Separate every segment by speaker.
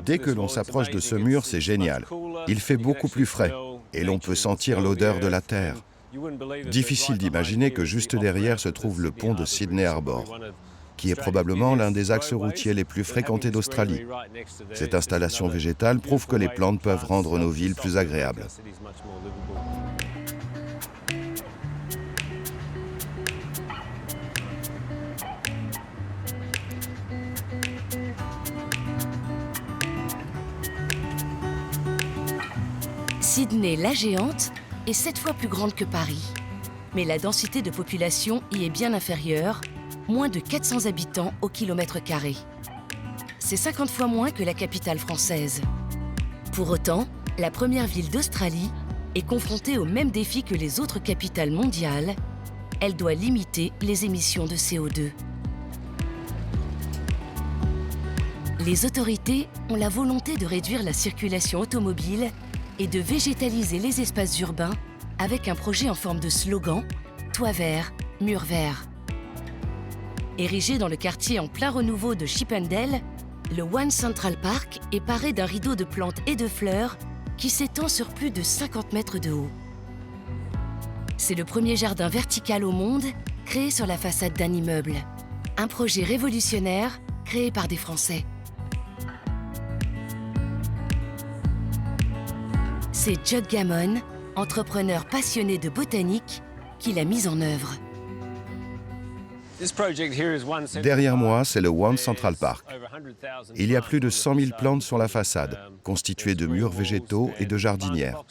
Speaker 1: Dès que l'on s'approche de ce mur, c'est génial. Il fait beaucoup plus frais et l'on peut sentir l'odeur de la terre. Difficile d'imaginer que juste derrière se trouve le pont de Sydney Harbour, qui est probablement l'un des axes routiers les plus fréquentés d'Australie. Cette installation végétale prouve que les plantes peuvent rendre nos villes plus agréables.
Speaker 2: Sydney, la géante, est 7 fois plus grande que Paris. Mais la densité de population y est bien inférieure, moins de 400 habitants au kilomètre carré. C'est 50 fois moins que la capitale française. Pour autant, la première ville d'Australie est confrontée aux mêmes défis que les autres capitales mondiales. Elle doit limiter les émissions de CO2. Les autorités ont la volonté de réduire la circulation automobile et de végétaliser les espaces urbains avec un projet en forme de slogan « Toit vert, mur vert ». Érigé dans le quartier en plein renouveau de Chippendale, le One Central Park est paré d'un rideau de plantes et de fleurs qui s'étend sur plus de 50 mètres de haut. C'est le premier jardin vertical au monde créé sur la façade d'un immeuble. Un projet révolutionnaire créé par des Français. C'est Judd Gammon, entrepreneur passionné de botanique, qui l'a mise en œuvre.
Speaker 1: Derrière moi, c'est le One Central Park. Il y a plus de 100 000 plantes sur la façade, constituées de murs végétaux et de jardinières.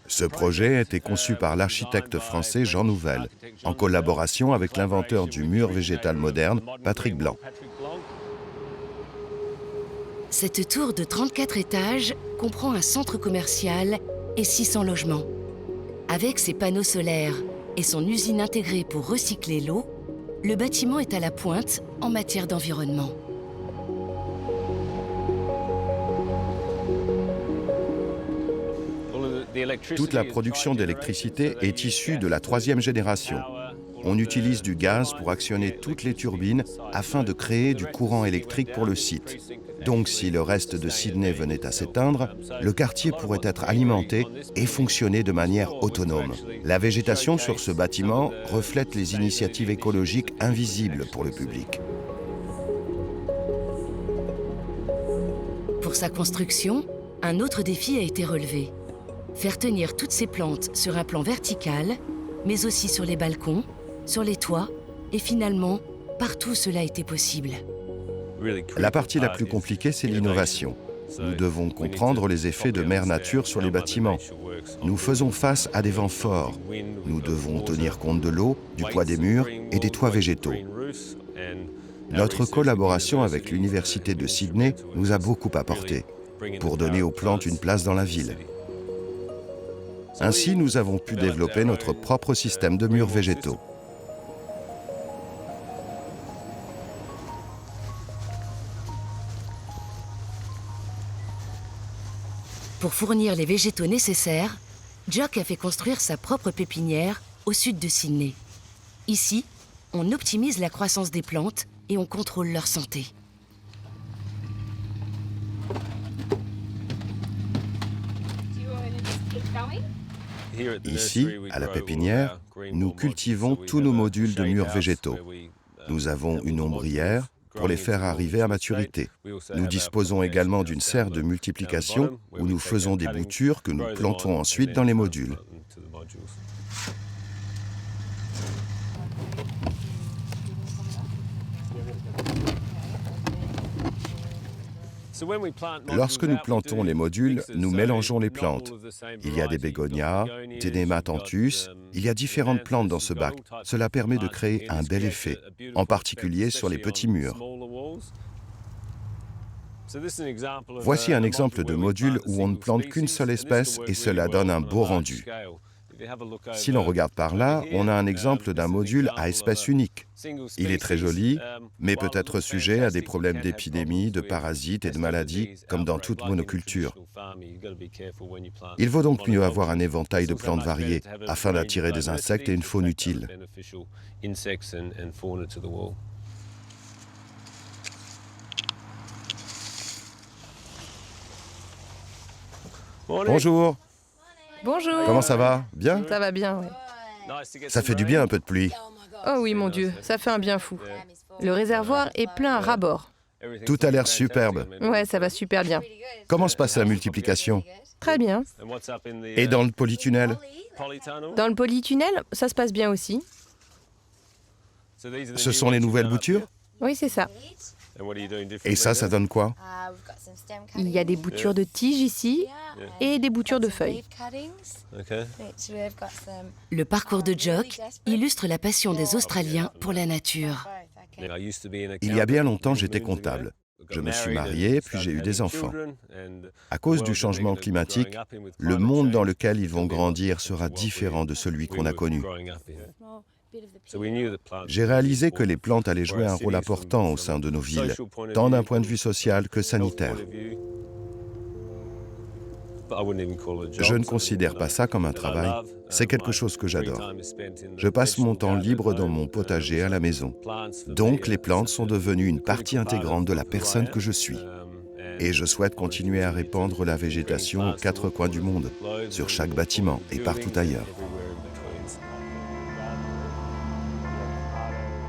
Speaker 1: Ce projet a été conçu par l'architecte français Jean Nouvel, en collaboration avec l'inventeur du mur végétal moderne, Patrick Blanc.
Speaker 2: Cette tour de 34 étages comprend un centre commercial et 600 logements. Avec ses panneaux solaires et son usine intégrée pour recycler l'eau, le bâtiment est à la pointe en matière d'environnement.
Speaker 1: Toute la production d'électricité est issue de la troisième génération. On utilise du gaz pour actionner toutes les turbines afin de créer du courant électrique pour le site. Donc si le reste de Sydney venait à s'éteindre, le quartier pourrait être alimenté et fonctionner de manière autonome. La végétation sur ce bâtiment reflète les initiatives écologiques invisibles pour le public.
Speaker 2: Pour sa construction, un autre défi a été relevé. Faire tenir toutes ces plantes sur un plan vertical, mais aussi sur les balcons, sur les toits, et finalement, partout cela était possible.
Speaker 1: La partie la plus compliquée, c'est l'innovation. Nous devons comprendre les effets de mère nature sur les bâtiments. Nous faisons face à des vents forts. Nous devons tenir compte de l'eau, du poids des murs et des toits végétaux. Notre collaboration avec l'Université de Sydney nous a beaucoup apporté pour donner aux plantes une place dans la ville. Ainsi, nous avons pu développer notre propre système de murs végétaux.
Speaker 2: Pour fournir les végétaux nécessaires, Jock a fait construire sa propre pépinière au sud de Sydney. Ici, on optimise la croissance des plantes et on contrôle leur santé.
Speaker 1: Ici, à la pépinière, nous cultivons tous nos modules de murs végétaux. Nous avons une ombrière pour les faire arriver à maturité. Nous disposons également d'une serre de multiplication où nous faisons des boutures que nous plantons ensuite dans les modules. Lorsque nous plantons les modules, nous mélangeons les plantes. Il y a des bégonias, des némathanthus, il y a différentes plantes dans ce bac. Cela permet de créer un bel effet, en particulier sur les petits murs. Voici un exemple de module où on ne plante qu'une seule espèce et cela donne un beau rendu. Si l'on regarde par là, on a un exemple d'un module à espèce unique. Il est très joli, mais peut être sujet à des problèmes d'épidémie, de parasites et de maladies, comme dans toute monoculture. Il vaut donc mieux avoir un éventail de plantes variées, afin d'attirer des insectes et une faune utile. Bonjour,
Speaker 3: Bonjour.
Speaker 1: comment ça va? Bien?
Speaker 3: Ça va bien, oui.
Speaker 1: Ça fait du bien un peu de pluie.
Speaker 3: Oh oui, mon Dieu, ça fait un bien fou. Le réservoir est plein à ras-bord.
Speaker 1: Tout a l'air superbe.
Speaker 3: Ouais, ça va super bien.
Speaker 1: Comment se passe la multiplication?
Speaker 3: Très bien.
Speaker 1: Et dans le polytunnel?
Speaker 3: Dans le polytunnel, ça se passe bien aussi.
Speaker 1: Ce sont les nouvelles boutures?
Speaker 3: Oui, c'est ça.
Speaker 1: Et ça donne quoi?
Speaker 3: Il y a des boutures de tiges ici et des boutures de feuilles.
Speaker 2: Le parcours de Jock illustre la passion des Australiens pour la nature.
Speaker 1: Il y a bien longtemps, j'étais comptable. Je me suis marié, puis j'ai eu des enfants. À cause du changement climatique, le monde dans lequel ils vont grandir sera différent de celui qu'on a connu. J'ai réalisé que les plantes allaient jouer un rôle important au sein de nos villes, tant d'un point de vue social que sanitaire. Je ne considère pas ça comme un travail, c'est quelque chose que j'adore. Je passe mon temps libre dans mon potager à la maison. Donc les plantes sont devenues une partie intégrante de la personne que je suis. Et je souhaite continuer à répandre la végétation aux quatre coins du monde, sur chaque bâtiment et partout ailleurs.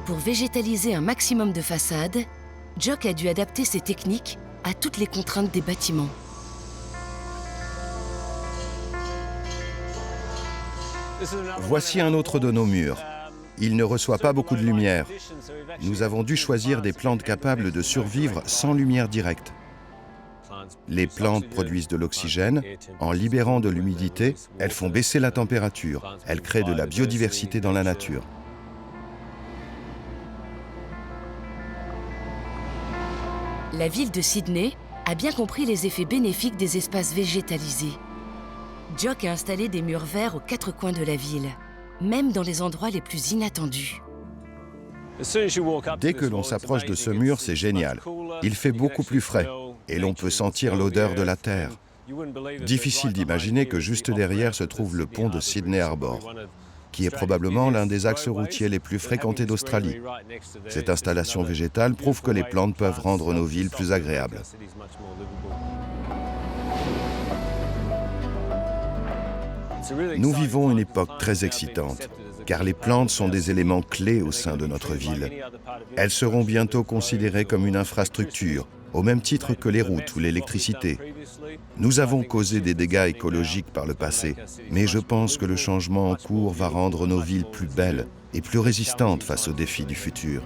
Speaker 2: Pour végétaliser un maximum de façades, Jock a dû adapter ses techniques à toutes les contraintes des bâtiments.
Speaker 1: Voici un autre de nos murs. Il ne reçoit pas beaucoup de lumière. Nous avons dû choisir des plantes capables de survivre sans lumière directe. Les plantes produisent de l'oxygène. En libérant de l'humidité, elles font baisser la température. Elles créent de la biodiversité dans la nature.
Speaker 2: La ville de Sydney a bien compris les effets bénéfiques des espaces végétalisés. Jock a installé des murs verts aux quatre coins de la ville, même dans les endroits les plus inattendus.
Speaker 1: Dès que l'on s'approche de ce mur, c'est génial. Il fait beaucoup plus frais et l'on peut sentir l'odeur de la terre. Difficile d'imaginer que juste derrière se trouve le pont de Sydney Harbour, qui est probablement l'un des axes routiers les plus fréquentés d'Australie. Cette installation végétale prouve que les plantes peuvent rendre nos villes plus agréables. Nous vivons une époque très excitante, car les plantes sont des éléments clés au sein de notre ville. Elles seront bientôt considérées comme une infrastructure, au même titre que les routes ou l'électricité. Nous avons causé des dégâts écologiques par le passé, mais je pense que le changement en cours va rendre nos villes plus belles et plus résistantes face aux défis du futur.